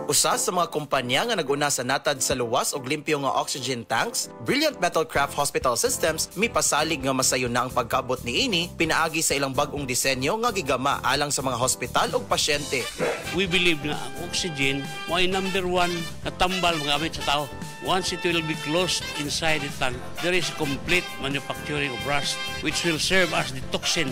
Usa sa mga kumpanya nga naguna sa natad sa luwas og limpyo nga oxygen tanks, Brilliant Metalcraft Hospital Systems mipasalig nga masayon na ang pagkabot niini pinaagi sa ilang bag-ong disenyo nga gigama alang sa mga hospital ug pasyente. We believe na ang oxygen mo ay number one na tambal magamit sa tao. Once it will be closed inside the tank, there is complete manufacturing of rust which will serve as the toxin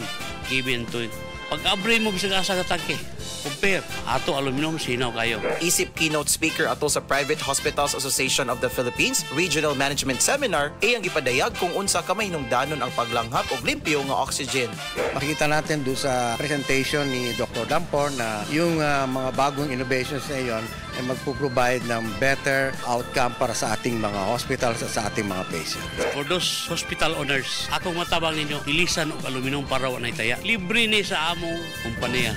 given to it. Pag-abrin mo bisag asa ka tangke, compare ato aluminum sinaw kayo. Isip keynote speaker ato sa Private Hospitals Association of the Philippines Regional Management Seminar ay ang ipadayag kung unsa ka mahinungdanon ang paglanghap og limpyo nga oxygen. Makikita natin doon sa presentation ni Dr. Dampor na yung mga bagong innovations na iyon ay magpo-provide ng better outcome para sa ating mga hospitals at sa ating mga patients. For those hospital owners, akong matabang ninyo, ilisan og aluminum para wa nay taya. Libre ni sa among kumpanya.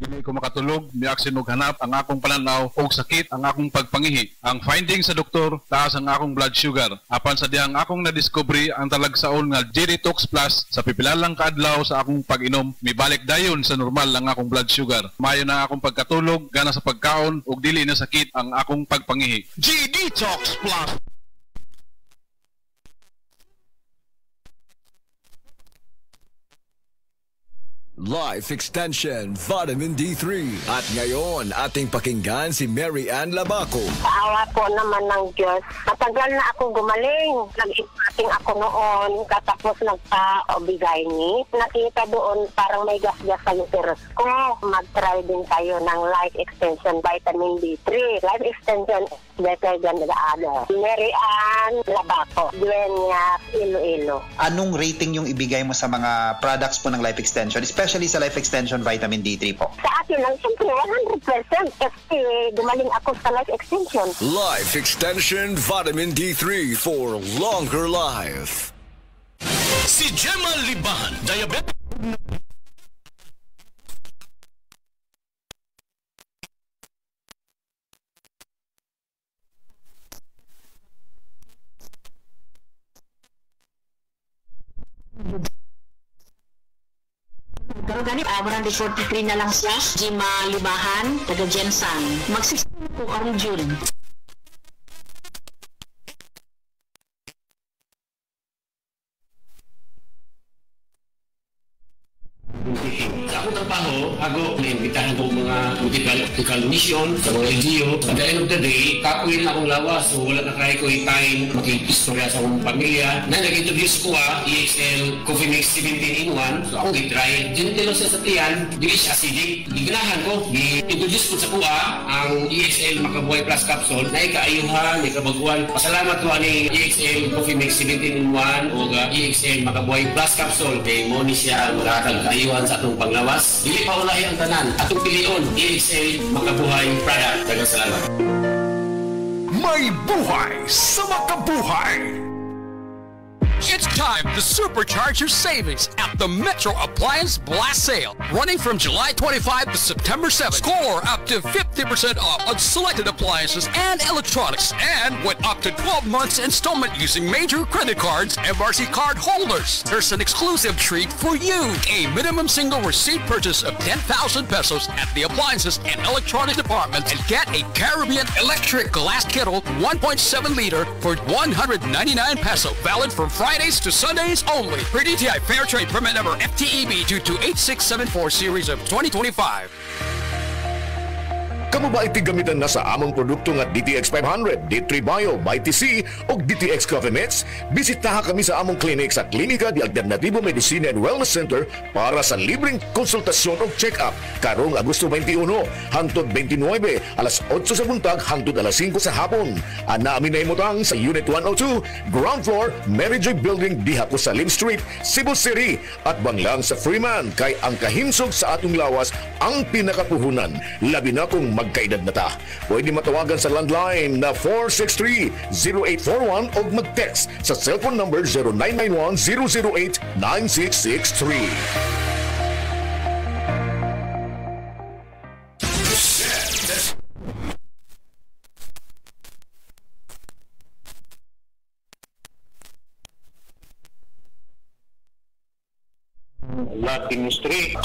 Dili ko makatulog, miaksin og hanap ang akong pananaw og sakit ang akong pagpangihi. Ang findings sa doktor, taas ang akong blood sugar. Apan sa diyang akong nadiscovery ang talagsaon nga G-Detox Plus sa pipilalang kaadlaw sa akong pag-inom, mibalik dayon sa normal ang akong blood sugar. Mayo na akong pagkatulog, gana sa pagkaon ug dili na sakit ang akong pagpangihi. G-Detox Plus. Life Extension Vitamin D3. At ngayon, ating pakinggan si Mary Ann Labaco. Paawa po naman ng Diyos. Matagal na ako gumaling. Nag-ipating ako noon, katapos nagpa-obigay ni. Nakita doon parang may gas-gas sa uterus ko. Mag-try din tayo ng Life Extension Vitamin D3. Life Extension is better than the other. Mary Ann Labaco, Dueñas, Iloilo. Anong rating yung ibigay mo sa mga products po ng Life Extension? Especially sa Life Extension Vitamin D3 po. Sa akin lang, siyempre 100% kasi gumaling ako sa Life Extension. Life Extension Vitamin D3 for longer life. Si Gemma Libahan, diabetic. Pero ganit, 143 na lang siya. Gemma Libahan, taga Jensan. Magsisip po karong June. Sa akong trabaho, ako naimbitahan ko mga political mission sa mga LGU. At the end of the day, kapuin na akong lawas. So wala na kaya ko yung time makikistorya sa akong pamilya. Na nag-introduce ko EXL Coffee Mix 17 in 1. So ako i-try. Gentle sa tiyan, dili siya acidic. Ignahan ko, i-introduce ko sa kuha ang EXL Makabuhay Plus Capsule na ikaayuhan, ikabaguan. Pasalamat ko ni EXL Coffee Mix 17 in 1 o EXL Makabuhay Plus Capsule. Kay mo ni siya magatag kaayuhan sa atong panglawas. Dili pa ulahi ang tanan. Atong pilion, EXL Makabuhay Product. Daghang salamat. May buhay sa makabuhay. It's time to supercharge your savings at the Metro Appliance Blast Sale. Running from July 25 to September 7. Score up to 50% off on selected appliances and electronics. And with up to 12 months installment using major credit cards, MRC card holders. There's an exclusive treat for you. A minimum single receipt purchase of 10,000 pesos at the appliances and electronic department and get a Caribbean electric glass kettle 1.7 liter for 199 peso. Valid from Fridays to Sundays only. Per DTI Fair Trade Permit number FTEB 228674 series of 2025. Kamu ba itigamitan na sa among produkto nga DTX 500, D3 Bio, by TC o DTX Coffee Mix? Bisitaha kami sa among clinic sa Klinika di Alternativo Medicina and Wellness Center para sa libreng konsultasyon o check-up karong Agosto 21 hangtod 29 alas 8 sa buntag hangtod alas 5 sa hapon. Ana amin na imutang sa Unit 102, Ground Floor, Mary Joy Building diha ko sa Lim Street, Cebu City at banglang sa Freeman kay ang kahinsog sa atong lawas ang pinakapuhunan. Labi na kung magkaedad na ta. Pwede matawagan sa landline na 463-0841 o mag-text sa cellphone number 0991-008-9663. chemistry.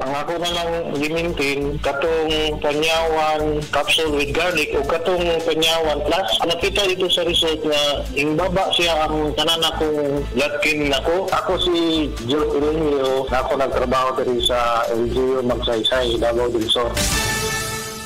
Ang ako na lang i-maintain katong panyawan capsule with garlic o katong panyawan plus. Nakita dito sa result na imbaba siya ang tanan akong blood cleaning ako. Ako si Joe Irenio, ako nagtrabaho diri sa LGU Magsaysay, Davao del Sur.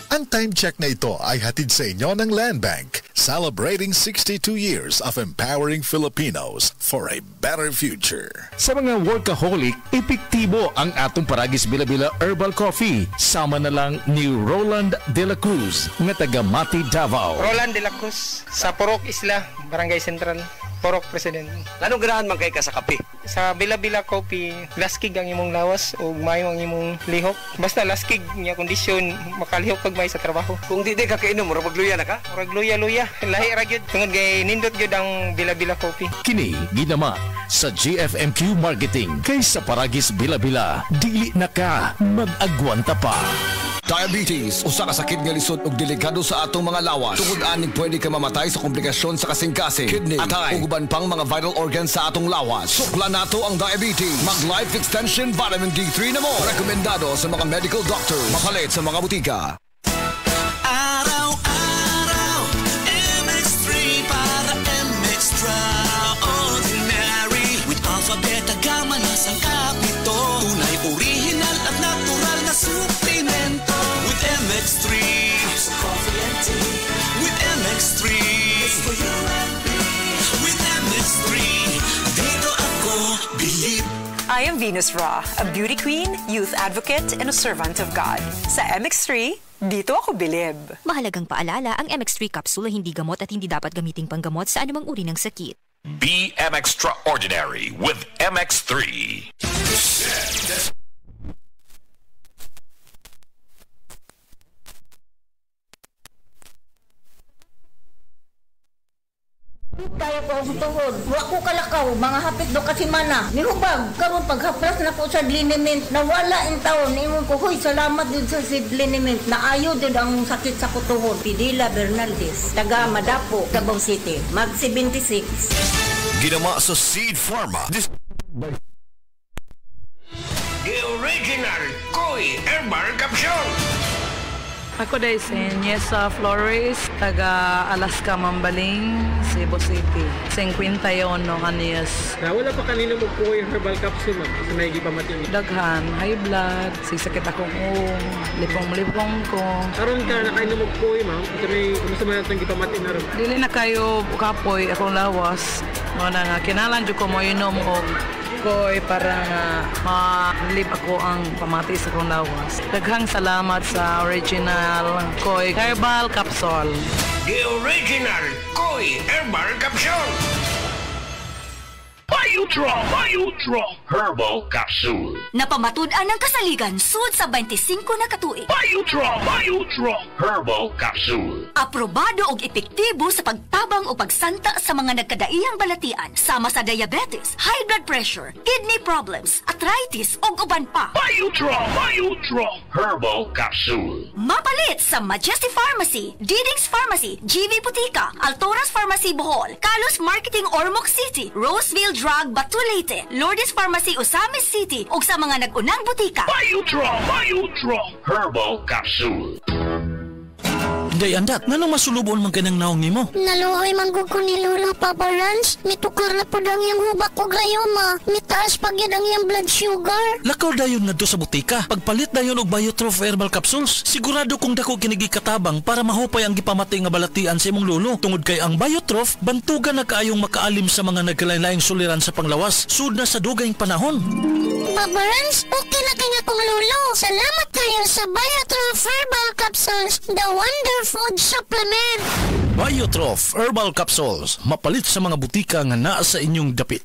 Ang time check na ito ay hatid sa inyo ng Land Bank, celebrating 62 years of empowering Filipinos for a better future. Sa mga workaholic, epektibo ang atong Paragis Bila-Bila Herbal Coffee. Sama na lang ni Roland De La Cruz, nga taga Mati, Davao. Roland De La Cruz, sa Purok Isla, Barangay Central. Porok President. Anong ganahan man kay ka sa kape? Sa Bila-Bila Coffee, laskig ang imong lawas o mayo ang imong lihok. Basta laskig niya kondisyon, makalihok pag may sa trabaho. Kung di ka kainom, murag magluya na ka? Murag luya-luya. Lahi ra gyud. Tungod kay nindot gyud ang Bila-Bila Coffee. Kini ginama sa GFMQ Marketing kay sa Paragis Bila-Bila. Dili na ka mag-agwanta pa. Diabetes, usa ka sakit nga lisod ug delikado sa atong mga lawas. Tungod aning pwede ka mamatay sa komplikasyon sa kasing-kasing, kidney, atay, ug uban pang mga vital organs sa atong lawas. Sukla nato ang diabetes. Mag Life Extension Vitamin D3 na mo. Rekomendado sa mga medical doctor. Mapalit sa mga butika. Araw-araw, MX3 para MX-Traordinary. With Alpha Beta Gamma na sangkap nito. Tunay, original at natural na suplemento. With MX3, it's coffee and tea. With MX3, it's for you and me. With MX3, dito ako bilib. I am Venus Ra, a beauty queen, youth advocate, and a servant of God. Sa MX3, dito ako bilib. Mahalagang paalala, ang MX3 capsule ay hindi gamot at hindi dapat gamiting panggamot sa anumang uri ng sakit. Be MX-Traordinary with MX3. Kaya ko ang tuhod. Wa ko kalakaw, mga hapit do kasi mana. Nihubag, karon paghaplas na ko sa liniment, nawala ang taon. Ingon ko, huy, salamat din sa liniment. Naayo din ang sakit sa kutuhod. Pidila Bernaldez, taga Madapo, Davao City, mag 76. Ginama sa Seed Pharma. The original Koi Herbal Capsule. Ako dahil si Niesa Flores, taga Alaska, Mambaling, Cebu City. 51 kaniyas. Wala pa kanina mo po yung herbal capsule, ma'am. Kasi may gipamating. Daghan, high blood, sisakit akong lipong-lipong ko. Karon ka, nakainom mo po ma'am. Ito may kumusama natin gipamating na rin. Dili na kayo kapoy akong lawas. Mga nga, kinalan dyo ko mo inom o koy para nga ma-live ako ang pamati sa kong lawas. Daghang salamat sa original Koi Herbal Capsule. The original Koi Herbal Capsule. Biotro Herbal Capsule. Napamatud-an ng kasaligan sud sa 25 na katuig. Biotro Herbal Capsule. Aprobado og epektibo sa pagtabang o pagsanta sa mga nagkadaiyang balatian sama sa diabetes, high blood pressure, kidney problems, arthritis ug uban pa. Biotro Herbal Capsule. Mapalit sa Majesty Pharmacy, Diding's Pharmacy, GV Butika, Altoras Pharmacy Bohol, Kalos Marketing Ormoc City, Roseville Drug Batulete, Lourdes Pharmacy Osamis City ug sa mga nag-unang butika. Biotro Herbal Capsule. Day andak, nganong masulubon man kanang naong nimo? Naluoy manggug ko ni Lola Papa Rans. Mitukar na po lang yung hubak ko gayoma. Mitaas pag yan ang yung blood sugar. Lakaw dayon na do sa butika. Pagpalit dayon og Biotrof Herbal Capsules. Sigurado kung dako kinigi katabang para mahupay ang gipamati nga balatian sa imong lolo. Tungod kay ang Biotrof, bantugan na kaayong makaalim sa mga nagkalain-laing suliran sa panglawas. Sud na sa dugayng panahon. Papa Rans, okay na kanya kong lolo. Salamat kayo sa Biotrof Herbal Capsules, the wonder food supplement. Biotrof Herbal Capsules, mapalit sa mga butika nga naa sa inyong dapit.